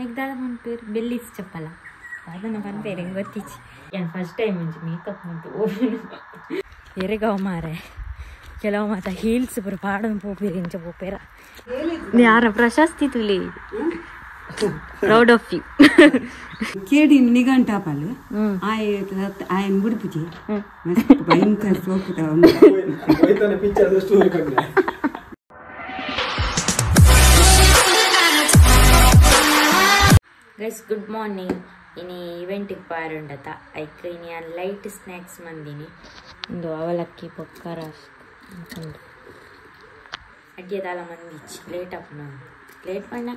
एकदा म्हणतो bellies chappal ಅದನ್ನು ಬಂದ್ಬೇರೆ ಗೊತ್ತಿಚ್ಚಿ ಏನು ಫಸ್ಟ್ ಟೈಮ್ ಮುಂಚೆ ಮೇಕಪ್ ಮಾಡ್ತು ಎರೆಗಾವ್ ಮಾರೆ ಕೆಲವು ಮಾತ್ರ ಹೀಲ್ಸ್ ಬರು ಪಾಡನ್ನು ಪೋಪೇರೆ ಇಂಚ ಪೋಪೇರ ಯಾರ ಪ್ರಶಸ್ತಿ ತುಲಿ ಪ್ರೌಡ್ ಆಫ್ ಯು ಕೇಡಿ ನಿಗಂಟಾಪಲ್ ఆయన ಬಿಡ್ಪುಜಿ ಭಯಂಕರ ಸೋಕುತ್ತ ಗೈಸ್ ಗುಡ್ ಮಾರ್ನಿಂಗ್ ಇನಿ ಇವೆಂಟಿಗೆ ಪಾರುಂಡತ ಐಕ್ ಇನಿ ಲೈಟ್ ಸ್ನ್ಯಾಕ್ಸ್ ಮಂದಿನಿ ಒಂದು ಅವಲಕ್ಕಿ ಪೊಕ್ಕರ ಅಡ್ಡಿಯದಾಲ ಮಂದಿಚ್ಚಿ ಲೇಟ್ ಅಪ್ ಲೇಟ್ ಪಂಡ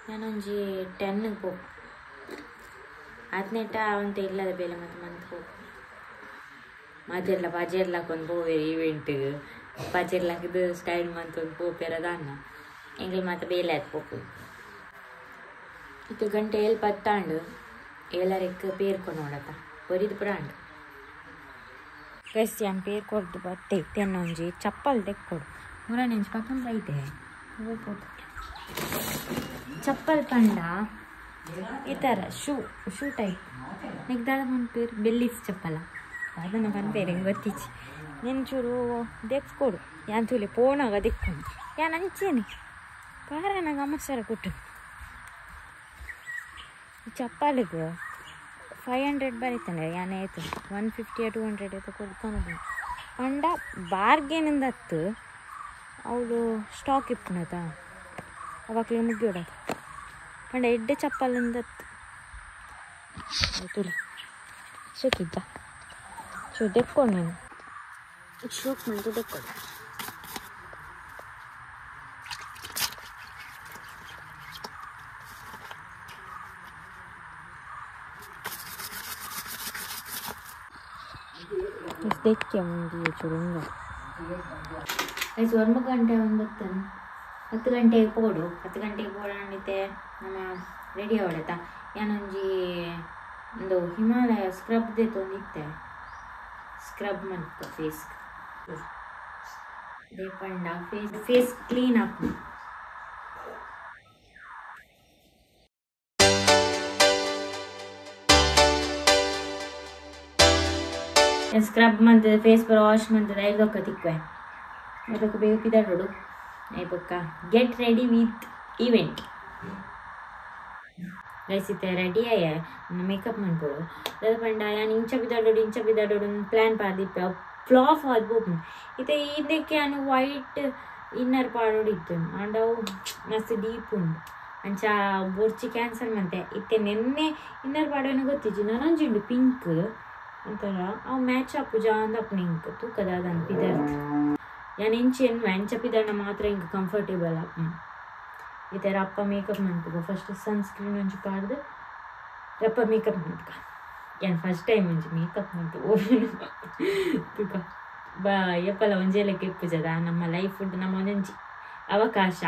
ನಾನೊಂಜಿ 10 ಪೋ ಹದಿನೆಂಟ ಅವಂತ ಇಲ್ಲದ ಬೇಲೆ ಮತ್ತೆ ಮಂತ್ ಹೋಗು ಬಜೆರ್ಲಾಕೊಂದು ಪೋವೇರು ಈವೆಂಟಿಗೆ ಬಜೆರ್ಲಾಕಿದ್ದು ಸ್ಟೈಲ್ ಮಂತ್ ಒಂದು ಪೋಪೇರದ ಅನ್ನ ಎಂಗ್ಳು ಮತ್ತೆ ಬೇಲೆ ಆಯ್ತು ಪೋಪು ಇದು ಗಂಟೆ ಎಲ್ಲಿ ಪತ್ತಾಂಡು ಎಲ್ಲರಿಗೆ ಪೇರ್ಕೊಂಡು ನೋಡತ್ತ ಬರಿದು ಪುರಾಂಡು ಕ್ರಿಸ್ಟಿಯನ್ ಪೇರ್ಕೊಡ್ದು ಬಟ್ಟೆ ತೆನ್ನೊಂಜಿ ಚಪ್ಪಲ್ ತೆಕ್ಕೊಡು ಮೂರನೆಂಜಿ ಪಕ್ಕಂದು ಐತೆ ಹೋಗ್ಬೋದು ಚಪ್ಪಲ್ ಪಂಡ ಈ ಥರ ಶೂ ಟೈಪ್ ನೆಗ್ದಾಳ ಬಂದ್ಪೇರು bellies ಚಪ್ಪಲ ಅದನ್ನು ಬಂದ್ಪೇರೆ ಗೊತ್ತಿಚ್ಚಿ ನೆಂಚೂರು ದೆಕ್ಸ್ಕೊಡು ಯಾನ್ ತುಲಿ ಪೋಣಾಗ ದೆಕ್ಕೊಂಡು ಯಾನ್ ಅಂಚೇನಿ ಪಾರನಾಗ ಅಮ್ಮಸರ ಕೊಟ್ಟು ಚಪ್ಪಲಿಗೆ 500 ಬರೀತಾನೆ ಯಾನೇ ಆಯ್ತು 150 200 ಆಯ್ತು ಕೊಡ್ಕೊಂಡು ಪಂಡ ಬಾರ್ಗೇನಿಂದ ಹತ್ತು ಅವಳು ಸ್ಟಾಕ್ ಇಪ್ಪಣತ ಅವಾಗಲೇ ಮುಗಿಯೋಡದು ಪಂಡ ಎಡ್ಡೆ ಚಪ್ಪಲಿಂದ ಹತ್ತು ತುಲಿ ಶೂತಿದ್ದ ಶೂ ತೆಕ್ಕೊಂಡು ನೀನು ಶೂಟ್ ಮಾಡಿತು ತೆಕ್ಕೊಂಡು देखिए मुझे चुरूंगा ऐसे 1 ಗಂಟೆ ಒಂದು ಬರ್ತೇನೆ 10 ಗಂಟೆಗೆ ಪೋಡು 10 ಗಂಟೆಗೆ ಪೋಡಂಡಿತೆ ನಮ್ಮ ರೆಡಿ ಅವಳತಾ ಯಾನೊಂಜಿ ಒಂದು ಹಿಮಾಲಯ ಸ್ಕ್ರಬ್ ದೇತೊಂದಿತ್ತೆ ಸ್ಕ್ರಬ್ ಮಾಡ್ತ ಫೇಸ್ ದೇಪಂಡ ಫೇಸ್ ಕ್ಲೀನ್ ಅಪ್ ಸ್ಕ್ರಬ್ ಮಾಡ್ತದೆ ಫೇಸ್ ಪರ್ ವಾಶ್ ಮಾಡ್ತದೆ ಐದೊಕ್ಕ ತಿಕ್ವೆ ಅದಕ್ಕೆ ಬೇಗ ಪಿದಾಡೋಡು ಐಪಕ್ಕ ಗೆಟ್ ರೆಡಿ ವಿತ್ ಈವೆಂಟ್ ಗೈಸಿತ್ತೆ ರೆಡಿ ಆಯ ಮೇಕಪ್ ಮಾಡ್ಕೊಡು ಅದು ಪಂಡ ಯಾನು ಇಂಚ ಬಿದ್ದಾಡೋಡು ಪ್ಲ್ಯಾನ್ ಪಾದಿಪ್ಪ ಫ್ಲಾಫ್ ಆದ್ಬೋದು ಇತ್ತೆ ಇದಕ್ಕೆ ನಾನು ವೈಟ್ ಇನ್ನರ್ ಪಾಡೋಡಿತ್ತು ಅಂಡ್ ಅವು ಮಸ್ತ್ ಡೀಪ್ ಉಂಡು ಅಂಚ ಬೊರ್ಚಿ ಕ್ಯಾನ್ಸಲ್ ಮತ್ತೆ ಇತ್ತೆ ನೆನ್ನೆ ಇನ್ನರ್ ಪಾಡೋನು ಗೊತ್ತಿಜ್ಜಿ ನಾನೊಂಜುಂಡು ಪಿಂಕ್ ಒಂಥರ ಅವು ಮ್ಯಾಚ್ ಆಪುಜಾ ಅಂದಪ್ಪು ಹಿಂಗೆ ತೂಕದ ಅದನ್ನು ಪಿದಾರ್ಥ ಯಾನು ಎಂಚೆನ್ನು ಎಂಚ ಪಿದಾಡ ಮಾತ್ರ ಹಿಂಗೆ ಕಂಫರ್ಟೇಬಲ್ ಅಪ್ಪ ಈ ಥರ ಅಪ್ಪ ಮೇಕಪ್ ಮಾಡ್ತಗ ಫಸ್ಟ್ ಸನ್ಸ್ಕ್ರೀನ್ ಒಂಚು ಪಾಡ್ದು ರಪ್ಪ ಮೇಕಪ್ ಮಾಡ್ಕ ಏನು ಫಸ್ಟ್ ಟೈಮ್ ಒಂಚು ಮೇಕಪ್ ಮಾಡ್ತು ಓವೇನು ತೂಕ ಎಪ್ಪಲ್ಲ ಒಂಜೇಲಕ್ಕೆ ಇಪ್ಪುಜದ ನಮ್ಮ ಲೈಫ್ ನಮ್ಮ ಒಂದೊಂಜಿ ಅವಕಾಶ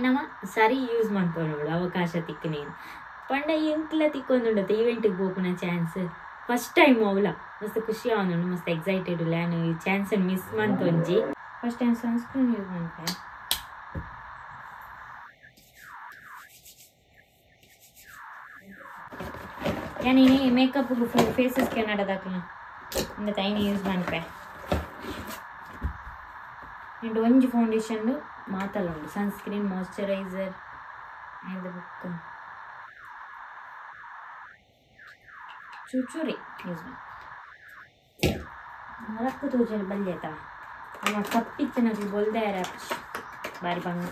ನಮ್ಮ ಸರಿ ಯೂಸ್ ಮಾಡ್ಕೊಂಡು ಅವಕಾಶ ತಿಕ್ಕನೇನು ಪಂಡ ಎಂಕ್ಲ ತಿಕ್ಕೊಂದುಂಡತ್ತೆ ಈವೆಂಟಿಗೆ ಹೋಗ್ನ ಚಾನ್ಸ್ ಫಸ್ಟ್ ಟೈಮ್ ಅವಳ ಮಸ್ತ್ ಖುಷಿ ಅವನು ಮಸ್ತ್ ಎಕ್ಸೈಟೆಡ್ ನಾನು ಈ ಚಾನ್ಸ್ ಮಿಸ್ ಮಂತೊಂಜಿ ಫಸ್ಟ್ ಟೈಮ್ ಸನ್ಸ್ಕ್ರೀನ್ ಯೂಸ್ ಮಾಡ್ತೆ ಯಾನಿ ಮೇಕಪ್ ಫೇಸಸ್ ಕೆನಡದಾಕಲ ಇಂದ ತೈನಿ ಯೂಸ್ ಮಾಡ್ಪೆ ಅಂಡ್ ಒಂಜಿ ಫೌಂಡೇಶನ್ ಮಾತಲ್ಲ ಉಂಟು ಸನ್ಸ್ಕ್ರೀನ್ ಮಾಯ್ಶ್ಚರೈಸರ್ ಆ್ಯಂಡ್ ಬುಕ್ ಚೂಚೂರಿ ಯೂಸ್ ಮಾಡಿ ರಕ್ತ ತೋಜಲು ಬಲ್ಲೆ ಆಯ್ತಾ ನಮ್ಮ ಕಪ್ಪಿತ್ತು ನನಗೆ ಬೊಲ್ದೆ ಬಾರಿ ಬಂಗ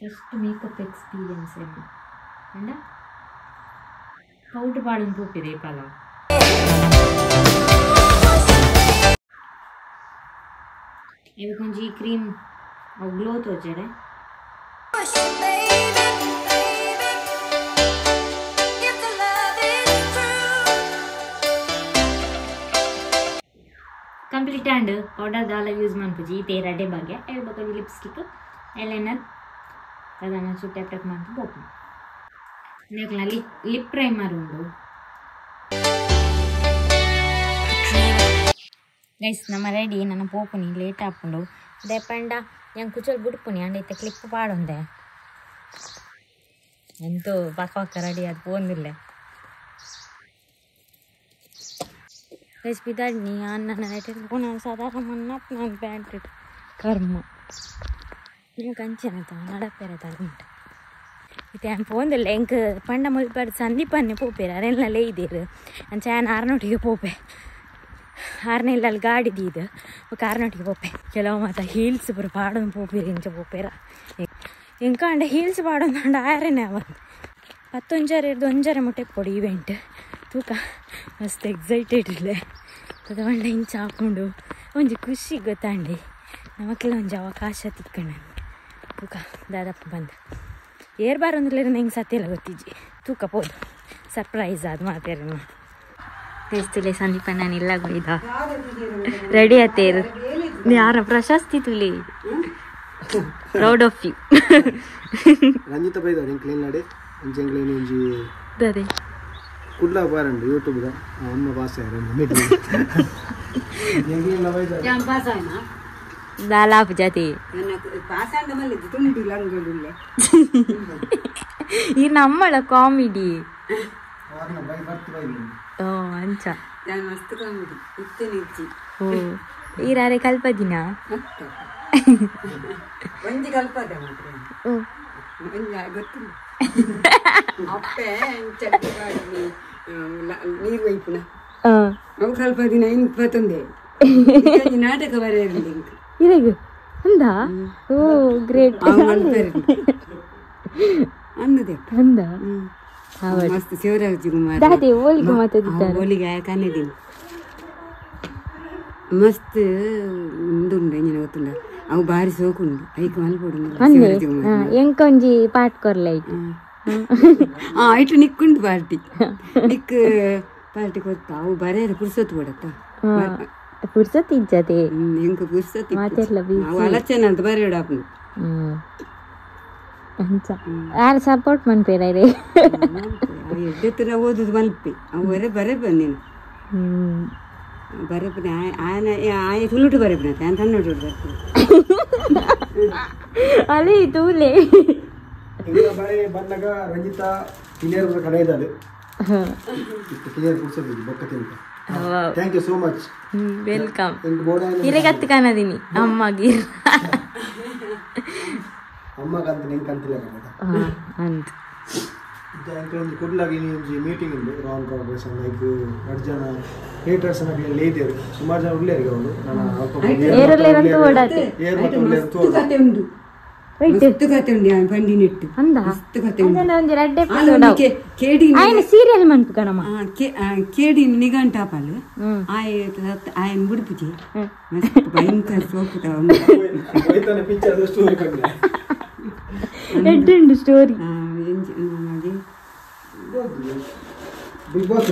ಫಸ್ಟ್ ಮೇಕಪ್ ಎಕ್ಸ್ಪೀರಿಯನ್ಸ್ ಏನು ಅಂಡ ಪೌಡ್ರ್ ಪಾಡನ್ನು ಪೂಪಿದೆ ಪಲ ಇವು ಕೊಂಚಿ ಕ್ರೀಮ್ ಅವು ಗ್ಲೋ ತೋಜರೆ ಕಂಪ್ಲೀಟ್ ಆ್ಯಂಡ್ ಪೌಡರ್ ದಾಲ ಯೂಸ್ ಮಾಡ್ಪುಜಿ ಈ ತೇರಡೆ ಬಗ್ಗೆ ಹೇಳ್ಬೇಕು ಲಿಪ್ಸ್ಟಿಕ್ ಐಲೈನರ್ ಅದನ್ನು ಟೆಪ್ ಟೆಪ್ ಮಾಡ್ತು ಬೋಪು ನೆಕ್ಲ ಲಿಪ್ ಪ್ರೈಮರ್ ಉಂಡು ಗೈಸ್ ನಮ್ಮ ರೆಡಿ ನನ್ನ ಪೋಪುನಿ ಲೇಟ್ ಆಪುಂಡು ದೇಪಂಡ yang kucul budupuni ande itte clip paadonde ಎಂತೂ ಪಕ್ಕ ರೆಡಿ ಅದು ಪೋಂದಿಲ್ಲ ಬಿದ್ದಾಡ್ನಿ ಅನ್ನ ಇಟ್ಕೊಂಡು ನಾನು ಸಾಧಾರಣ ಮನ್ನಪ್ಪ ನಾನು ಪ್ಯಾಂಟ್ ಇಟ್ಟು ಕರ್ಮ ನೀವು ಕಂಚೆನತ ನಡಪೇರೆ ತಗೊಂಡು ಇದು ಪೋಂದಿಲ್ಲ ಎಂಕ್ ಪಂಡ ಮುಲ್ಪಾಡು ಸಂದೀಪನ್ನೇ ಪೋಪೇರ ಅರೆಲ್ಲೇ ಇದ್ದೀರು ನಾನು ಚಾನ್ ಆರ್ನೊಟ್ಟಿಗೆ ಪೋಪೆ ಆರನೇ ಇಲ್ಲ ಅಲ್ಲಿ ಗಾಡಿದು ಇದು ಕಾರ್ನೊಟ್ಟಿಗೆ ಪೋಪೆ ಕೆಲವು ಮಾತ್ರ ಹೀಲ್ಸ್ ಬರು ಪಾಡೋದು ಪೋಪೇರಿ ಇಂಚ ಪೋಪೇರ ಎಂಕಂಡ ಹೀಲ್ಸ್ ಪಾಡೋದು ಆಯರೇನೆ ಅವತ್ತು 11 ಮುಟ್ಟೆ ಕೊಡಿ ಇವೆಂಟ್ ತೂಕ ಮಸ್ತ್ ಎಕ್ಸೈಟೆಡ್ ಇಲ್ಲೇ ಅದು ಒಂಡ ಇಂಚ ಹಾಕ್ಕೊಂಡು ಒಂಜಿ ಖುಷಿ ಗೊತ್ತಾಂಡಿ ನಮಕ್ಕೆಲ್ಲ ಒಂಜಿ ಅವಕಾಶ ತಿಕ್ಕೊಂಡು ತೂಕ ದಾದಪ್ಪ ಬಂದು ಏರ್ ಒಂದಿಲ್ಲ ಹೆಂಗೆ ಸತ್ಯಲ್ಲ ಗೊತ್ತಿಜ್ಜಿ ತೂಕ ಪೋದು ಸರ್ಪ್ರೈಸ್ ಅದು ಮಾತೇರ ಎಷ್ಟಿಲ್ಲ ಸಂದೀಪ ನಾನು ಇಲ್ಲ ಇದ ರೆಡಿ ಆತೇರು ಯಾರ ಪ್ರಶಸ್ತಿ ತುಲಿ ಪ್ರೌಡ್ ಆಫ್ ಯು ರಂಜಿತ ಬೈದವ್ರು ಕ್ಲೀನ್ ಮಾಡಿ ಅಂಚೆಂಗ್ಲೇನು ಒಂಜಿ ಅದೇ ಕುಡ್ಲ ಬಾರಂಡು ಯೂಟ್ಯೂಬ್ದ ಅಮ್ಮ ಭಾಷೆ ದಾಲಾಪ್ ಜತಿ ಈ ನಮ್ಮಳ ಕಾಮಿಡಿ ಓ ಅಂಚ ಓ ಈರಾರೆ ಕಲ್ಪದಿನ ನೀರು ವೈಪುನ ಅವು ಸ್ವಲ್ಪ ದಿನ 21 ನಾಟಕ ಬರೆಯಲಿ ಇರಗು ಅಂದ ಓ ಗ್ರೇಟ್ ಅನ್ನದೆ ಅಂದ ಮಸ್ತ್ ಶಿವರಾಜ್ ಕುಮಾರ್ ದಾದಿ ಓಲಿಗೆ ಮಾತಾಡಿದ್ದಾರೆ ಓಲಿಗೆ ಕನ್ನಡಿನ ಮಸ್ತ್ ಉಂದುಂಡು ಎಂಜಿನ ಗೊತ್ತುಂಡ ಅವು ಬಾರಿ ಸೋಕುಂಡು ಐಕ್ ಮಲ್ಪೊಡು ಎಂಕೊಂಜಿ ಪಾಟ್ ಕೊರ್ಲೆ ಐಟು ನಿಕ್ಕುಂಡು ಪಾರ್ಟಿ ನಿಕ್ ಪಾರ್ಟಿ ಕೊಡ್ತಾ ಅವು ಬರೆಯರ ಪುರ್ಸೊತ್ತು ಕೊಡತ್ತ ಪುರ್ಸೊತ್ತು ಇಜ್ಜದೆ ಎಂಕ ಪುರ್ಸೊತ್ತು ಮಾತೆಲ್ಲ ಅವು ಅಲಚನ ಅಂತ ಬರೆಯೋಡು ಆಪನು ಅಂಚ ಯಾರು ಸಪೋರ್ಟ್ ಮನ್ಪೇರ ರೇ ಎಡ್ಡೆತ್ತಿರ ಓದುದು ಮಲ್ಪೆ ಅವರೇ ಬರೇ ಬಂದಿನ ಬರಪನ ಆಯ ತುಳುಟು ಬರಪನ ಅಂತ ಅನ್ನೋಡು ಬರ್ತದೆ ಅದೇ ತೂಲೆ ಬಳೆ ಬಂದಾಗ ರಂಜಿತ ಕ್ಲಿಯರ್ ಕಡೆ ಇದ್ದಾರೆ ಕ್ಲಿಯರ್ ಕುಡ್ಸೋದು ಬೊಕ್ಕತಿ ಅಂತ thank you so much welcome ಇರಗತ್ತಿ ಕಾಣದೀನಿ ಅಮ್ಮಗೆ ಅಮ್ಮಗಂತ ನಿಂಗೆ ಕಂತಿಲ್ಲ ಅಂತ ಒಂದು ಕುಡ್ಲಾಗಿ ಒಂದು ಮೀಟಿಂಗ್ ಉಂಟು ರಾನ್ ಕಾರ್ಪೊರೇಷನ್ ಲೈಕ್ 10 ಜನ ಥಿಯೇಟರ್ಸ್ ಇದ್ದೇರು ಸುಮಾರು ಜನ ಉಳ್ಳೇರಿಗೆ ಅವರು ಸೀರಿಯಲ್ ಮನ್ಪು ಕಣಮ್ಮ ಕೇಡಿ ನಿಘಂಟಾಪಲ್ ಆಯನ್ ಬಿಡ್ಪುಜಿ ಭಯಂಕರ ಸೋಕುತಾವ ಎಡ್ಡುಂಡು story Bigg Boss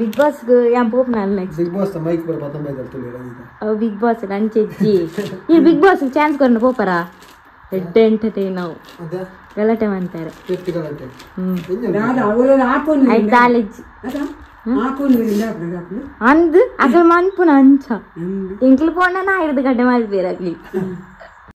Bigg Boss ಯಾ ಪೋಪ್ ನಾನು ನೆಕ್ಸ್ಟ್ ಬಿಗ್ ಬಾಸ್ ಮೈಕ್ ಬರ 19 ಅರ್ತಲೆ ಬಿಗ್ ಬಾಸ್ ಅಂಚೆಜ್ಜಿ ಈ ಬಿಗ್ ಬಾಸ್ ಚಾನ್ಸ್ ಕೊರ್ನ ಪೋಪರ ಎಡ್ಡ ಎಂಟರ್ಟೈನ್ ನಾವು ಗಲಾಟೆ ಮಾಡ್ತಾರೆ ಅಂದ್ ಅಸಲ್ ಮನ್ಪುನ ಅಂಚ ಎಂಕ್ಲು ಪೋಂಡ ನಾ 2 ಗಂಟೆ ಮಲ್ಪೇರಾಗ್ಲಿ